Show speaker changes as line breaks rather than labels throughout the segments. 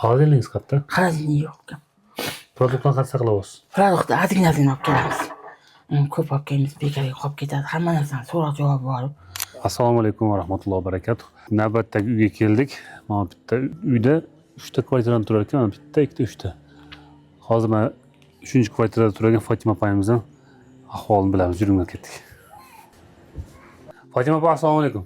Xolodilnigingiz qayerda?
Xolodilnik yo'q.
Produktlarni qayerda saqlayapsiz?
Produktni ozgina olib kelamiz. Ko'p olib kelamiz, bekorga qolib ketadi. Hamma narsani so'roq javob bor.
Assalomu alaykum va rahmatullohi va barakatuh. Navbatdagi uyga keldik. Mana bitta uyda 3 ta kvartirada turar ekan, mana bitta, ikkita, 3 ta. Hozir mana 3-kvartirada turgan Fotima opamizdan ahvolini bilamiz. Yuringlar ketdik. Fotima opa, assalomu alaykum.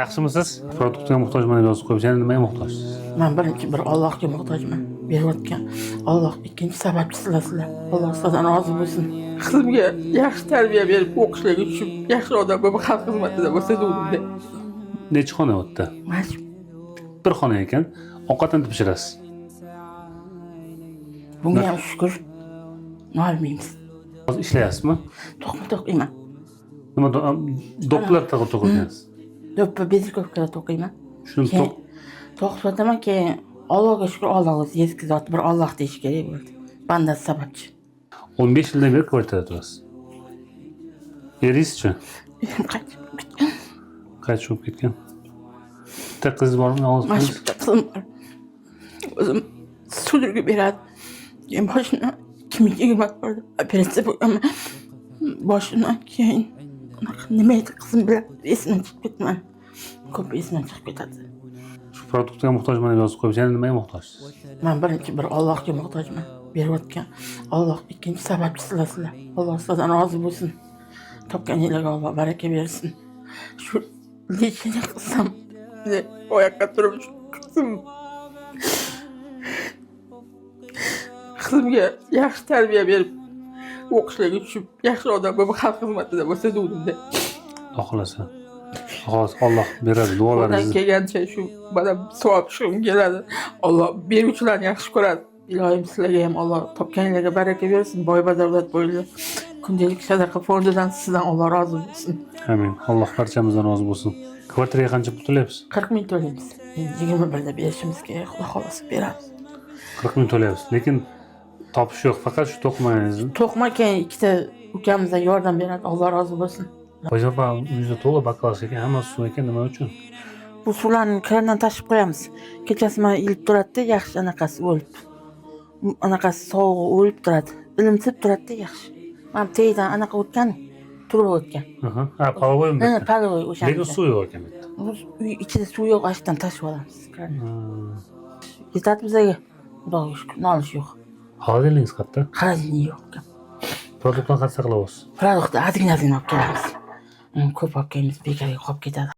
Yaxshimisiz? Produktga muhtojman deb yozib qo'yibsiz. Yana nimaga muhtojsiz?
Men birinchi bir Allohga muhtojman. Berayotgan Alloh ikkinchi sababchi sizlar. Alloh sizdan rozi bo'lsin. Qizimga yaxshi tarbiya berib, o'qishlarga tushib, yaxshi odam bo'lib, xalq xizmatida bo'lsa deydi.
Necha xona o'tdi?
Mana
Bir xona ekan. Ovqatni pishirasiz.
bunga ham shukr. Nolmaymiz.
Hozir ishlayapsizmi?
To'qma to'qiyman.
Nima do'ppilar to'qiyapsiz?
Do'ppi bezirkovkalar to'qiyman.
Shuni
To'qib o'taman, keyin Allohga shukr, Alloh o'zi eski zot bir Alloh deyish kerak bo'ldi. Bandasi sababchi.
15 yildan beri kvartirada turasiz. Eringiz-chi? Qaytib ketgan. Bitta qiz bormi? Yolg'iz
Mana
qiz?
shu bitta qizim bor. O'zim sudurga beradi. Keyin boshini 2020 bordi. Operatsiya bo'lgan. Boshidan keyin nima edi qizim bilan esimdan chiqib ketman. Ko'p esimdan chiqib ketadi.
Shu produktga muhtojman deb yozib qo'yibsiz. Yana nimaga muhtojsiz?
Men birinchi bir Allohga muhtojman. Berayotgan Alloh ikkinchi sababchi sizlar. Alloh sizdan rozi bo'lsin. Topganingizni Alloh baraka bersin. Shu lechini qilsam, oyoqqa turib qizim. Qizimga yaxshi tarbiya berib, o'qishlarga tushib, yaxshi odam bo'lib, xalq xizmatida bo'lsa deydi.
Xohlasa. Hozir Alloh beradi, duolaringizni.
Qo'ldan kelgancha shu mana savob tushum keladi. Alloh beruvchilarni yaxshi ko'radi. Ilohim sizlarga ham Alloh topganingizga baraka bersin. Boy badavlat bo'linglar. Kundalik sadaqa fondidan sizdan Alloh rozi bo'lsin.
Amin. Alloh barchamizdan rozi bo'lsin. Kvartiraga qancha pul to'layapsiz?
40 ming to'laymiz. 21 da berishimiz kerak, Xudo xolasa beramiz.
40 ming to'layapsiz. Lekin topish yo'q, faqat shu to'qimangizni.
To'qma keyin ikkita ukamizdan yordam beradi. Alloh rozi bo'lsin.
Fotima uyingizda to'la baklaz ekan, hammasi suv ekan, nima uchun?
Bu suvlarni krandan tashib qo'yamiz. Kechasi mana ilib turadi-da, yaxshi anaqasi o'lib. Anaqasi sovug'i o'lib turadi. Ilimsib turadi-da, yaxshi. Mana teydan anaqa o'tgan, turib o'tgan.
Ha, palovoymi?
Ha, palovoy o'sha.
Lekin suv yo'q ekan bitta.
Uy ichida suv yo'q, ashdan tashib olamiz. Yetadi bizga. Xudoga shukr, nolish yo'q.
Xolodilnigingiz qayerda?
Xolodilnik yo'q.
Produktlarni qayerda saqlayapsiz?
Produktni ozgina olib kelamiz. Ko'p olib kelamiz, bekorga qolib ketadi.